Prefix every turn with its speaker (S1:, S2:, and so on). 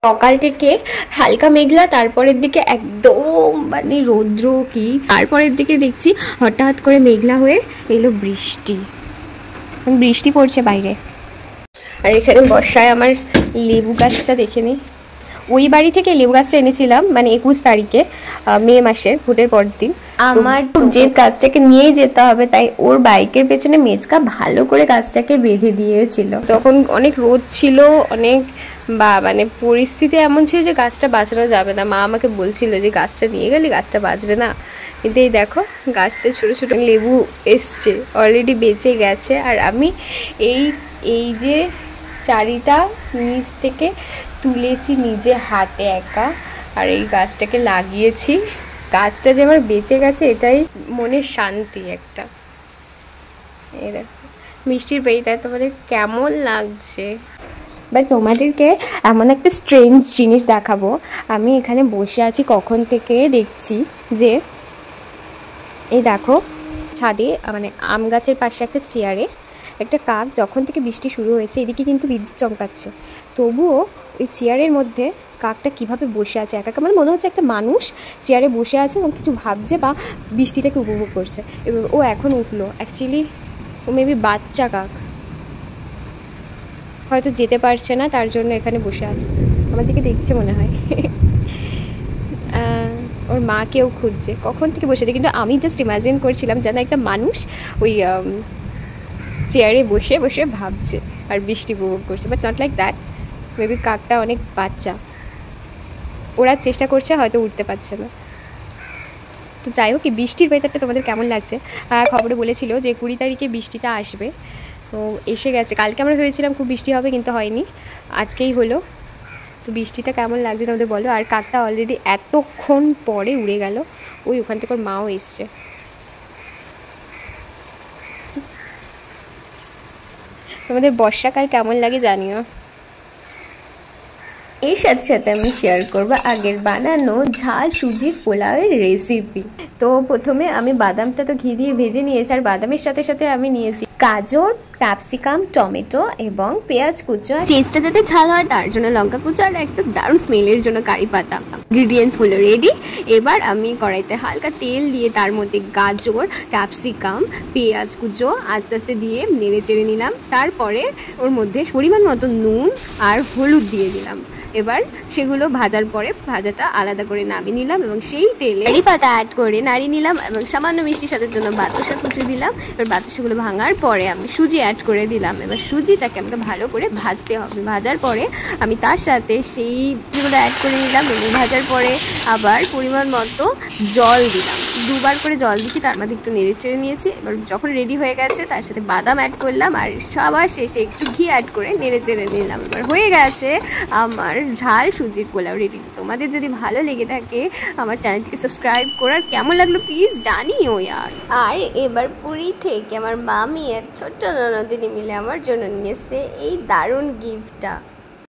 S1: সকাল থেকে হালকা মেঘলা, তারপরের দিকে একদম মানে রৌদ্র কি, তারপরের দিকে দেখছি হঠাৎ করে মেঘলা হয়ে এলো বৃষ্টি। বৃষ্টি পড়ছে বাইরে। আর এখানে বর্ষায় আমার লেবু গাছটা দেখে নিই। ওই বাড়ি থেকে লেবু গাছটা এনেছিলাম মানে 21 তারিখে, মে মাসের ভোটের পর দিন। আমার যে গাছটাকে নিয়েই যেতে হবে, তাই ওর বাইকের পেছনে মেচকা ভালো করে গাছটাকে বেঁধে দিয়েছিল। তখন অনেক রোদ ছিল, অনেক মানে পরিস্থিতি এমন ছিল যে গাছটা বাঁচানো যাবে না। মা আমাকে বলছিল যে গাছটা নিয়ে গেলে গাছটা বাঁচবে না, কিন্তু এই দেখো গাছটা ছোটো ছোটো লেবু এসছে, অলরেডি বেঁচে গেছে। আর আমি এই যে চারিটা নিচ থেকে তুলেছি নিজে হাতে একা, আর এই গাছটাকে লাগিয়েছি। গাছটা যে আমার বেঁচে গেছে এটাই মনের শান্তি একটা। এই দেখো মিষ্টির বেইটা তোমাদের কেমন লাগছে। বাট তোমাদেরকে এমন একটা স্ট্রেঞ্জ জিনিস দেখাবো। আমি এখানে বসে আছি কখন থেকে, দেখছি যে এই দেখো ছাদে মানে আম গাছের পাশে একটা চেয়ারে একটা কাক, যখন থেকে বৃষ্টি শুরু হয়েছে এদিকে কিন্তু বিদ্যুৎ চমকাচ্ছে, তবুও ওই চেয়ারের মধ্যে কাকটা কিভাবে বসে আছে একা, মানে মনে হচ্ছে একটা মানুষ চেয়ারে বসে আছে এবং কিছু ভাবছে বা বৃষ্টিটাকে উপভোগ করছে। এবং ও এখন উঠলো, অ্যাকচুয়ালি ও মেবি বাচ্চা কাক, হয়তো যেতে পারছে না তার জন্য এখানে বসে আছে, আমার দিকে দেখছে মনে হয়। ওর মাকেও খুঁজছে, কখন থেকে বসেছে। কিন্তু আমি জাস্ট ইমাজিন করছিলাম যেন একটা মানুষ ওই চেয়ারে বসে বসে ভাবছে আর বৃষ্টি উপভোগ করছে, but not like that. Maybe কাকটা অনেক বাচ্চা, ওরা চেষ্টা করছে, হয়তো উঠতে পারছে না। তো যাই হোক, এই বৃষ্টির ওয়েদারটা তোমাদের কেমন লাগছে? খবরে বলেছিল যে 20 তারিখে বৃষ্টিটা আসবে, তো এসে গেছে। কালকে আমরা ভেবেছিলাম খুব বৃষ্টি হবে, কিন্তু হয়নি, আজকেই হলো। তো বৃষ্টিটা কেমন লাগছে তোমাদের বলো। আর কাকটা অলরেডি এতক্ষণ পরে উড়ে গেল, ওই ওখান থেকে ওর মাও এসছে। তোমাদের বর্ষাকাল কেমন লাগে জানিও। এর সাথে সাথে আমি শেয়ার করবো আগের বানানো ঝাল সুজির পোলাওয়ের রেসিপি। তো প্রথমে আমি বাদামটা তো ঘি দিয়ে ভেজে নিয়েছি, আর বাদামের সাথে সাথে আমি নিয়েছি গাজর, ক্যাপসিকাম, টমেটো এবং পেঁয়াজ কুচো। টেস্টটা যাতে ঝাল হয় তার জন্য লঙ্কা কুচো, আর একটু দারুণ স্মেলের জন্য কারি পাতা। ইনগ্রিডিয়েন্টসগুলো রেডি। এবার আমি কড়াইতে হালকা তেল দিয়ে তার মধ্যে গাজর, ক্যাপসিকাম, পেঁয়াজ কুচো আস্তে আস্তে দিয়ে নেড়ে চেড়ে নিলাম। তারপরে ওর মধ্যে পরিমাণ মতো নুন আর হলুদ দিয়ে দিলাম। এবার সেগুলো ভাজার পরে ভাজাটা আলাদা করে নামিয়ে নিলাম এবং সেই তেলে কারি পাতা অ্যাড করে নাড়িয়ে নিলাম এবং সামান্য মিষ্টি স্বাদের জন্য বাতাসা কুচি দিলাম। এবার বাতাসাগুলো ভাঙার পরে আমি সুজি অ্যাড করে দিলাম। এবার সুজিটাকে আমাকে ভালো করে ভাজতে হবে। ভাজার পরে আমি তার সাথে সেইগুলো অ্যাড করে নিলাম এবং ভাজার পরে আবার পরিমাণ মতো জল দিলাম। দুবার করে জল দিচ্ছি, তার মধ্যে একটু নেড়ে চেড়ে নিয়েছি। এবার যখন রেডি হয়ে গেছে তার সাথে বাদাম অ্যাড করলাম আর সবার শেষে একটু ঘি অ্যাড করে নেড়ে চেড়ে নিলাম। এবার হয়ে গেছে আমার ঝাল সুজির পোলাও রেডি। তোমাদের যদি ভালো লেগে থাকে আমার চ্যানেলটিকে সাবস্ক্রাইব করার, কেমন লাগলো প্লিজ জানিও ইয়ার। আর এবার পুরী থেকে আমার মামি আর ছোট্ট ননদিনী মিলে আমার জন্য নিয়ে এসে এই দারুণ গিফটটা।